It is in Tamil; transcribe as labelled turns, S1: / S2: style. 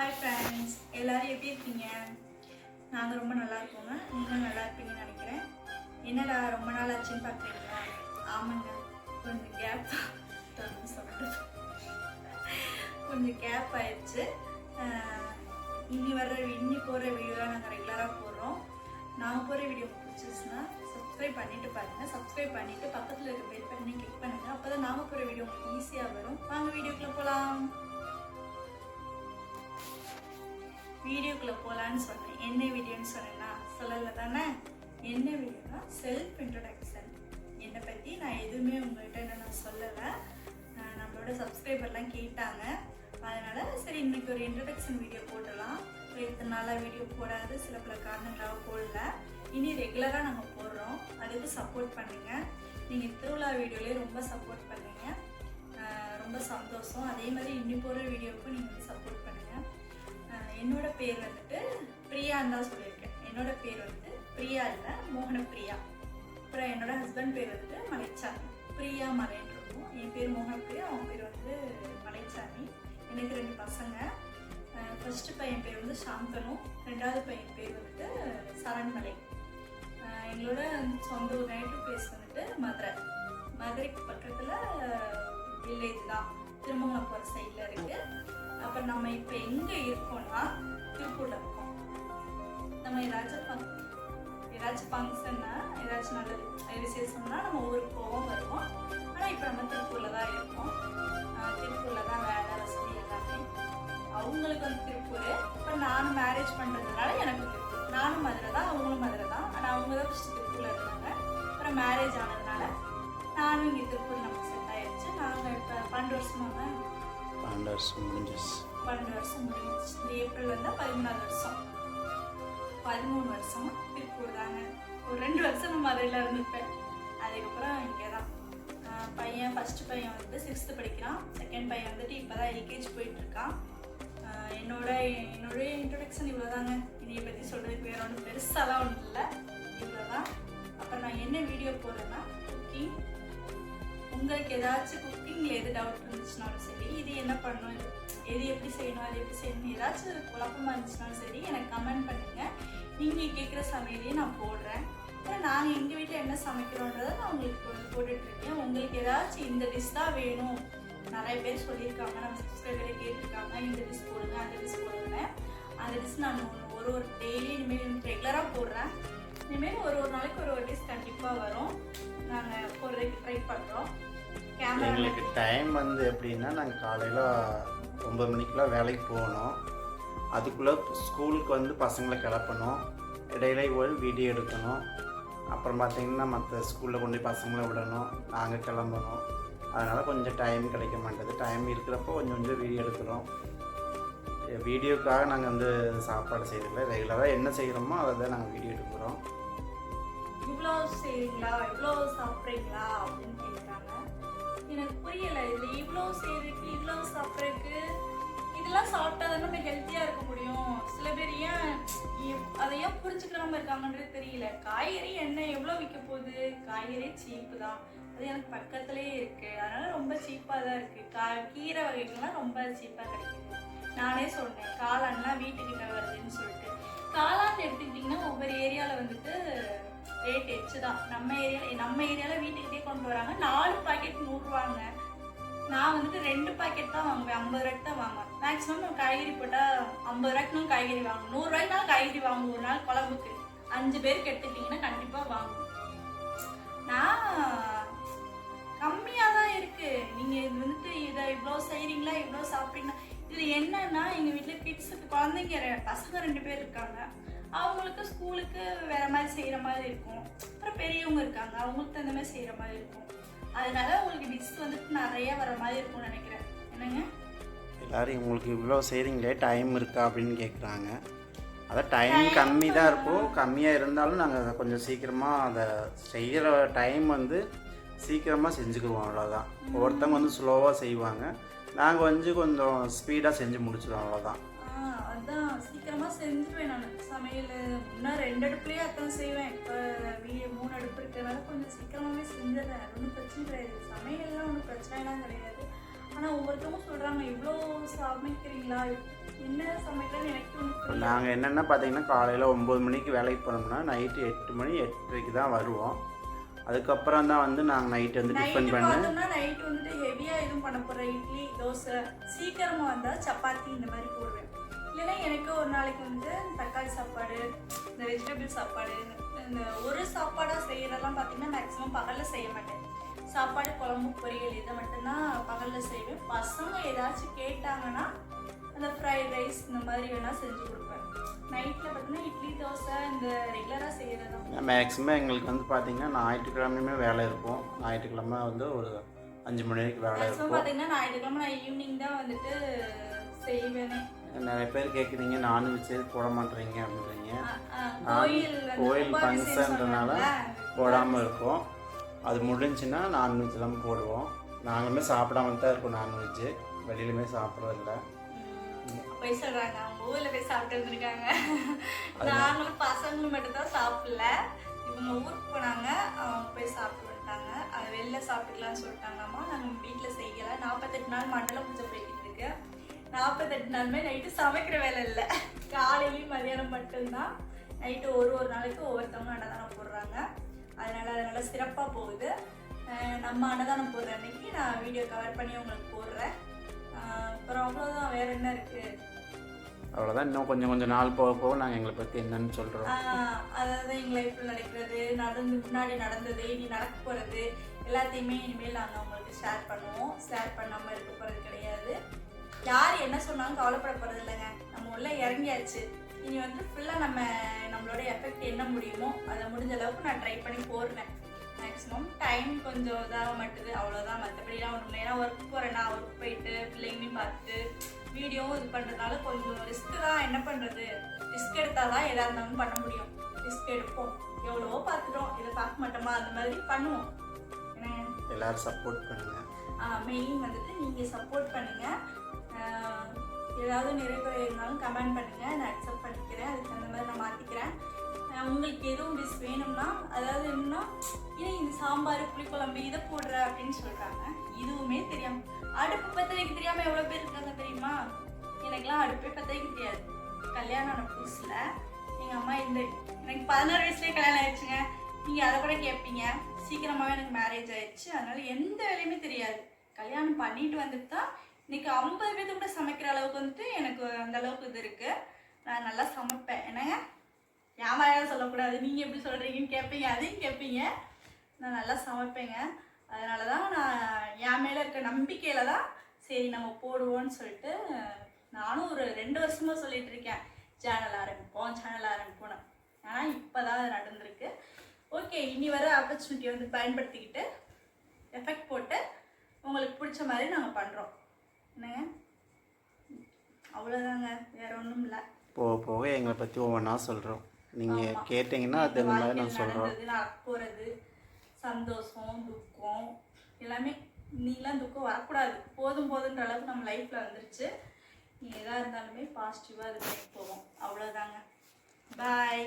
S1: ஹாய் ஃப்ரெண்ட்ஸ், எல்லோரும் எப்படி இருக்கீங்க? நாங்கள் ரொம்ப நல்லா இருக்கோங்க. நீங்களும் நல்லா இருப்பீங்கன்னு நினைக்கிறேன். என்னடா ரொம்ப நாள் ஆச்சுன்னு பார்க்குறீங்களா? ஆமாங்க, கொஞ்சம் கேப் சொல்கிறது கொஞ்சம் கேப் ஆயிடுச்சு. இன்னி போகிற வீடியோலாம் நாங்கள் ரெகுலராக போடுறோம். நாங்கள் போகிற வீடியோ பிடிச்சிச்சுன்னா சப்ஸ்கிரைப் பண்ணிவிட்டு பாருங்கள். சப்ஸ்கிரைப் பண்ணிவிட்டு பக்கத்தில் இருக்க பெல் பட்டனை கிளிக் பண்ணுங்கள். அப்போ தான் நாங்கள் போகிற வீடியோ உங்களுக்கு ஈஸியாக வரும். வாங்க வீடியோக்குள்ளே போகலாம். வீடியோக்குள்ளே போகலான்னு சொன்னேன். என்ன வீடியோன்னு சொன்னேன்னா சொல்லலை தானே. என்ன வீடியோனா செல்ஃப் இன்ட்ரடக்ஷன். என்னை பற்றி நான் எதுவுமே உங்கள்கிட்ட நான் சொல்லலை. நம்மளோட சப்ஸ்கிரைபர்லாம் கேட்டாங்க. அதனால் சரி இன்றைக்கி ஒரு இன்ட்ரடக்ஷன் வீடியோ போடலாம். இத்தனை நாளாக வீடியோ போடாது, சில பல காரணங்களாக போடல. இனி ரெகுலராக நாங்கள் போடுறோம். அதுக்கு சப்போர்ட் பண்ணுங்கள். நீங்கள் திருவிழா வீடியோலேயே ரொம்ப சப்போர்ட் பண்ணுங்க. ரொம்ப சந்தோஷம். அதே மாதிரி இன்னி போகிற வீடியோவுக்கும் நீங்கள் வந்து சப்போர்ட் பண்ணுங்கள். என்னோட பேர் வந்துட்டு பிரியான்னு தான் சொல்லியிருக்கேன். என்னோட பேர் வந்துட்டு பிரியா இல்லை, மோகனப்பிரியா. அப்புறம் என்னோட ஹஸ்பண்ட் பேர் வந்துட்டு மலைச்சாமி, பிரியா மலைன்னு இருக்கும். என் பேர் மோகனப்பிரியா, அவங்க பேர் வந்து மலைச்சாமி. எனக்கு 2 பசங்க. ஃபர்ஸ்ட் பையன் பேர் வந்து சாந்தனு, 2வது பையன் பேர் வந்துட்டு சரண்மலை. எங்களோட சொந்த ஊர் நேட்டிவ் பிளேஸ் வந்துட்டு மதுரைக்கு பக்கத்தில் வில்லேஜ் தான், திருமங்கலம் போகிற சைடில் இருக்குது. அப்புறம் நம்ம இப்போ எங்கே இருக்கோம்னா திருப்பூரில் இருக்கோம். நம்ம ஏதாச்சும் ஃபங்க்ஷன்னா, ஏதாச்சும் நல்லது விசேஷம்னா நம்ம ஊருக்கு போவோம் வருவோம். ஆனால் இப்போ நம்ம திருப்பூரில் தான் இருக்கோம். திருப்பூரில் தான் வேலை வசதி எல்லாமே. அவங்களுக்கு வந்து திருப்பூர். இப்போ நானும் மேரேஜ் பண்ணுறதுனால எனக்கு திருப்பூர். நானும் மதுரை தான், அவங்களும் மதுரை தான். ஆனால் அவங்க தான் ஃபஸ்ட்டு திருப்பூரில் இருந்தாங்க. அப்புறம் மேரேஜ் ஆனதுனால நானும் இங்கே திருப்பூர் நமக்கு செட் ஆகிடுச்சு. நாங்கள் இப்போ 12 வருஷமாக
S2: 12 வருஷம் முடிஞ்சிச்சு.
S1: இந்த ஏப்ரல் வந்தால் 13வது வருஷம். 13 வருஷம் திருப்பூர் தாங்க. ஒரு 2 வருஷம் நான் மதுரையில் இருந்துப்பேன். அதுக்கப்புறம் இங்கே தான். ஃபஸ்ட்டு பையன் வந்து 6th படிக்கிறான். செகண்ட் பையன் வந்துட்டு இப்போ தான் எல்கேஜி போயிட்டுருக்கான். என்னோட இன்ட்ரொடக்ஷன் இவ்வளோ தாங்க. இதையை பற்றி சொல்கிறதுக்கு வேறு ஒன்றும் பெருசாலாம் ஒன்றும் இல்லை, இவ்வளோ தான். அப்புறம் நான் என்ன வீடியோ போடுறேன்னா குக்கிங். உங்களுக்கு ஏதாச்சும் குக்கிங்கில் எது டவுட் இருந்துச்சுனாலும் சரி, இது என்ன பண்ணணும், எது எப்படி செய்யணும், அது எப்படி செய்யணும், ஏதாச்சும் குழப்பமாக இருந்துச்சுனாலும் சரி எனக்கு கமெண்ட் பண்ணுங்கள். நீங்கள் கேட்குற சமையலையே நான் போடுறேன். அப்புறம் நாங்கள் எங்கள் வீட்டில் என்ன சமைக்கிறோன்றதை நான் உங்களுக்கு போட்டுட்ருக்கேன். உங்களுக்கு ஏதாச்சும் இந்த டிஷ் தான் வேணும், நிறைய பேர் சொல்லியிருக்காங்க, நம்ம சப்ஸ்கிரைபரே கேட்டிருக்காங்க, இந்த டிஷ் போடுங்க அந்த டிஷ் போடுங்க. அந்த டிஷ் நான் ஒரு டெய்லி இனிமேல் ரெகுலராக போடுறேன். இனிமேல் ஒரு நாளைக்கு ஒரு டிஷ் கண்டிப்பாக வரும். நாங்கள் போடுறதுக்கு ட்ரை பண்ணுறோம்.
S2: எங்களுக்கு டைம் வந்து எப்படின்னா, நாங்கள் காலையில் 9 மணிக்கெலாம் வேலைக்கு போகணும். அதுக்குள்ளே ஸ்கூலுக்கு வந்து பசங்களை கிளப்பணும். இடையில போய் வீடியோ எடுக்கணும். அப்புறம் பார்த்திங்கன்னா மற்ற ஸ்கூலில் கொண்டு போய் பசங்களை விடணும், நாங்கள் கிளம்பணும். அதனால் கொஞ்சம் டைம் கிடைக்க மாட்டேது. டைம் இருக்கிறப்போ கொஞ்சம் வீடியோ எடுக்கிறோம். வீடியோக்காக நாங்கள் வந்து சாப்பாடு செய்யறதில்ல, ரெகுலராக என்ன செய்கிறோமோ அதை தான் நாங்கள் வீடியோ எடுக்கிறோம்.
S1: இவ்வளோ செய்கிறீங்களா, இவ்வளோ சாப்பிட்றீங்களா அப்படின்னு கேட்குறாங்க. எனக்கு புரியலை. இதில் இவ்வளோ செய்கிறதுக்கு, இவ்வளோ சாப்பிட்றதுக்கு, இதெல்லாம் சாப்பிட்டா தான் நம்ம ஹெல்த்தியாக இருக்க முடியும். சில பேர் அதை ஏன் புரிஞ்சுக்கிறாம இருக்காங்கன்றது தெரியல. காய்கறி என்ன எவ்வளோ விற்க போகுது? காய்கறி சீப்பு தான். அது எனக்கு பக்கத்துலேயே இருக்குது. அதனால் ரொம்ப சீப்பாக தான் இருக்குது. கீரை வகைகள்லாம் ரொம்ப சீப்பாக கிடைக்குது. நானே சொன்னேன் காளான்னா வீட்டுக்கிட்ட வருதுன்னு சொல்லிட்டு. காளான் எடுத்துக்கிட்டிங்கன்னா ஒவ்வொரு ஏரியாவில் வந்துட்டு ரேட் எச்சு தான். நம்ம ஏரியாவில் வீட்டுக்கிட்டே கொண்டு வராங்க. 4 பாக்கெட் 100 ரூபாங்க. நான் வந்துட்டு 2 பாக்கெட் தான் வாங்குவேன், 50 ரூபாய்க்கு தான் வாங்குவேன். மேக்ஸிமம் காய்கறி போட்டால் 50 ரூபாய்க்குனாலும் காய்கறி வாங்கணும். 100 ரூபாய்க்குனாலும் காய்கறி வாங்குவோம். ஒரு நாள் குழம்புக்கு 5 பேருக்கு எடுத்துக்கிட்டிங்கன்னா கண்டிப்பாக வாங்குவோம். நான் கம்மியாக தான் இருக்குது. நீங்கள் இது வந்துட்டு இதை இவ்வளோ செய்கிறீங்களா, இவ்வளோ சாப்பிட்றீங்களா? இதில் என்னன்னா, எங்கள் வீட்டில் கிட்ஸுக்கு குழந்தைங்க பசங்க 2 பேர் இருக்காங்க. அவங்களுக்கு ஸ்கூலுக்கு வேறு மாதிரி செய்கிற மாதிரி இருக்கும். அப்புறம் பெரியவங்க இருக்காங்க, அவங்களுக்கு தகுந்த மாதிரி செய்கிற மாதிரி இருக்கும். அதனால உங்களுக்கு டிஷ் வந்துட்டு நிறைய வர மாதிரி இருக்கும்னு நினைக்கிறேன். என்னங்க
S2: எல்லோரும் உங்களுக்கு இவ்வளோ செய்கிறீங்களே டைம் இருக்கா அப்படின்னு கேட்குறாங்க. அதான் டைம் கம்மி தான் இருக்கும். கம்மியாக இருந்தாலும் நாங்கள் கொஞ்சம் சீக்கிரமாக அதை செய்கிற டைம் வந்து சீக்கிரமாக செஞ்சுக்கிடுவோம், அவ்வளோதான். ஒவ்வொருத்தவங்க வந்து ஸ்லோவாக செய்வாங்க, நாங்கள் வந்து கொஞ்சம் ஸ்பீடாக செஞ்சு முடிச்சிடுவோம், அவ்வளோதான்.
S1: அதான் சீக்கிரமாக செஞ்சுருவேன் நான் சமையல். முன்னா 2 அடுப்புலேயே அத்தான் செய்வேன். இப்போ 3 அடுப்பு இருக்கிறதுனால கொஞ்சம் சீக்கிரமாகவே செஞ்சிடறேன். அது ஒன்றும் பிரச்சனை கிடையாது. சமையல்லாம் ஒன்றும் பிரச்சனைலாம் கிடையாது. ஆனால் ஒவ்வொருத்தவங்க சொல்கிறாங்க இவ்வளோ சமைக்கிறீங்களா, என்ன சமைக்கலன்னு எனக்கு ஒன்றும்
S2: இப்போ நாங்கள் என்னென்ன பார்த்தீங்கன்னா காலையில் 9 மணிக்கு வேலைக்கு போனோம்னா நைட்டு 8 மணி 8:30க்கு தான் வருவோம். அதுக்கப்புறம் தான் வந்து நாங்கள் நைட்டு வந்து டிஃபன் பண்ணி
S1: பார்த்தோம்னா நைட் வந்துட்டு ஹெவியாக எதுவும் பண்ண போகிறேன். இட்லி தோசை சீக்கிரமாக வந்தால் சப்பாத்தி இந்த மாதிரி போடுவேன். இல்லைன்னா எனக்கு ஒரு நாளைக்கு வந்துட்டு தக்காளி சாப்பாடு, இந்த வெஜிடபிள் சாப்பாடு, இந்த ஒரு சாப்பாடாக செய்கிறதெல்லாம் பார்த்தீங்கன்னா மேக்ஸிமம் பகலில் செய்ய மாட்டேன். சாப்பாடு குழம்பு பொரியல் இதை மட்டும்தான் பகலில் செய்வேன். பசங்க ஏதாச்சும் கேட்டாங்கன்னா அந்த ஃப்ரைட் ரைஸ் இந்த மாதிரி வேணால் செஞ்சு கொடுப்பேன். நைட்டில் பார்த்தீங்கன்னா இட்லி தோசை இந்த ரெகுலராக செய்கிறது தான்.
S2: மேக்ஸிமம் எங்களுக்கு வந்து பார்த்தீங்கன்னா ஞாயிற்றுக்கிழமையுமே வேலை இருக்கும். ஞாயிற்றுக்கிழமை வந்து ஒரு 5 மணி வரைக்கும் வேலை
S1: மேக்ஸிமம்
S2: இருக்கும்.
S1: பார்த்தீங்கன்னா ஞாயிற்றுக்கிழமை நான் ஈவினிங் தான் வந்துட்டு செய்வேனே.
S2: நிறைய பேர் கேட்குறீங்க நான்வெஜ் போட மாட்டேறீங்க அப்படின்றீங்க. கோயில் ஃபங்க்ஷன்றனால போடாமல் இருக்கோம். அது முடிஞ்சுன்னா நான்வெஜ் எல்லாம் போடுவோம். நாங்களுமே சாப்பிடாம தான் இருக்கோம். நான்வெஜ்ஜு வெளியிலுமே சாப்பிட்றதில்ல.
S1: போய் சொல்கிறாங்க அவங்க ஊரில் போய் சாப்பிட்டு வந்துருக்காங்க. நாங்களும் பசங்களும் மட்டும் தான் சாப்பிடல. இவங்க ஊருக்கு போனாங்க, அவங்க போய் சாப்பிட்டு வந்துட்டாங்க. அதை வெளில சாப்பிட்டுக்கலாம்னு சொல்லிட்டாங்கம்மா. நாங்கள் வீட்டில் செய்யலை. 48 நாள் மண்டலம் பூஜை போய்கிட்டு இருக்கு. 48 நாளுமே நைட்டு சமைக்கிற வேலை இல்லை. காலையிலையும் மதியானம் மட்டும்தான். நைட்டு ஒரு நாளைக்கு ஒவ்வொருத்தவங்க அன்னதானம் போடுறாங்க. அதனால் சிறப்பாக போகுது. நம்ம அன்னதானம் போடுற அன்னைக்கு நான் வீடியோ கவர் பண்ணி உங்களுக்கு போடுறேன். அப்புறம் அவ்வளோதான், வேறு என்ன இருக்குது?
S2: அவ்வளோதான். இன்னும் கொஞ்சம் நாள் போக போக நாங்கள் எங்களை பற்றி என்னன்னு சொல்கிறோம்.
S1: அதாவது எங்கள் லைஃப்பில் நடக்கிறது, முன்னாடி நடந்தது, இனி நடக்க போகிறது எல்லாத்தையுமே இனிமேல் நாங்கள் உங்களுக்கு ஷேர் பண்ணுவோம். ஷேர் பண்ணாமல் இருக்க போகிறது கிடையாது. யார் என்ன சொன்னாலும் கவலைப்பட போகிறது இல்லைங்க. நம்ம உள்ள இறங்கியாச்சு. இனி வந்து ஃபுல்லாக நம்மளோட எஃபெக்ட் என்ன முடியுமோ அதை முடிஞ்ச அளவுக்கு நான் ட்ரை பண்ணி போடுறேன். மேக்ஸிமம் டைம் கொஞ்சம் இதாக மாட்டுது, அவ்வளோதான். மற்றபடிலாம் ஒன்று. ஏன்னா ஒர்க் போகிறேன்னா ஒர்க் போயிட்டு பிள்ளைங்களையும் பார்த்துட்டு வீடியோவும் இது பண்ணுறதுனால கொஞ்சம் ரிஸ்க்கு தான். என்ன பண்ணுறது, ரிஸ்க் எடுத்தால் தான் எதாக இருந்தாலும் பண்ண முடியும். ரிஸ்க் எடுப்போம். எவ்வளவோ பார்த்துட்டோம், இதை பார்க்க மாட்டோமா, அந்த மாதிரி பண்ணுவோம். ஏன்னா
S2: எல்லோரும் சப்போர்ட் பண்ணுங்கள்.
S1: மெயின் வந்துட்டு நீங்கள் சப்போர்ட் பண்ணுங்கள். ஏதாவது நிறைகுறை இருந்தாலும் கமெண்ட் பண்ணுங்கள், நான் அக்செப்ட் பண்ணிக்கிறேன். அதுக்கு அந்த மாதிரி நான் மாற்றிக்கிறேன். உங்களுக்கு எதுவும் டிஷ் வேணும்னா, அதாவது என்னன்னா ஏன் இந்த சாம்பார் புளிக்குழம்பு இதை போடுற அப்படின்னு சொல்கிறாங்க. இதுவுமே தெரியாமல் அடுப்பு பற்ற வைக்க தெரியாமல் எவ்வளோ பேர் இருக்காங்க தெரியுமா? எனக்குலாம் அடுப்பே பற்ற வைக்க தெரியாது. கல்யாணம் ஆன புதுசில் எங்கள் அம்மா எனக்கு 16 வயசுலேயே கல்யாணம் ஆயிடுச்சுங்க. நீங்கள் அதை கூட கேட்பீங்க. சீக்கிரமாகவே எனக்கு மேரேஜ் ஆயிடுச்சு. அதனால் எந்த வேலையுமே தெரியாது. கல்யாணம் பண்ணிட்டு வந்துட்டு தான் இன்றைக்கி 50 பேர்த்து கூட சமைக்கிற அளவுக்கு வந்துட்டு எனக்கு அந்த அளவுக்கு இது இருக்குது. நான் நல்லா சமைப்பேன். என்னங்க என் வாயால் சொல்லக்கூடாது, நீங்கள் எப்படி சொல்கிறீங்கன்னு கேட்பீங்க, அதையும் கேட்பீங்க. நான் நல்லா சமைப்பேங்க. அதனால தான் நான் என் மேலே இருக்க நம்பிக்கையில் தான் சரி நம்ம போடுவோன்னு சொல்லிட்டு நானும் ஒரு 2 வருஷமாக சொல்லிகிட்டு இருக்கேன் சேனல் ஆரம்பிப்போன்னு. ஆனால் இப்போ தான் அது நடந்திருக்கு. ஓகே, இனி வர ஆப்பர்ச்சுனிட்டியை வந்து பயன்படுத்திக்கிட்டு எஃபெக்ட் போட்டு உங்களுக்கு பிடிச்ச மாதிரி நாங்கள் பண்ணுறோம். என்னங்க அவ்வளோதாங்க, வேறு ஒன்றும் இல்லை.
S2: போக போக எங்களை பற்றி ஒவ்வொன்றா சொல்கிறோம். நீங்கள் கேட்டிங்கன்னா அது அந்த மாதிரி நான் சொல்கிறோம்.
S1: நடக்க போகிறது சந்தோஷம் துக்கம் எல்லாமே. நீங்களாம் துக்கம் வரக்கூடாது, போதுன்ற அளவுக்கு நம்ம லைஃப்பில் வந்துருச்சு. எதாக இருந்தாலுமே பாசிட்டிவாக இது பண்ணி போவோம். அவ்வளோதாங்க. பாய்.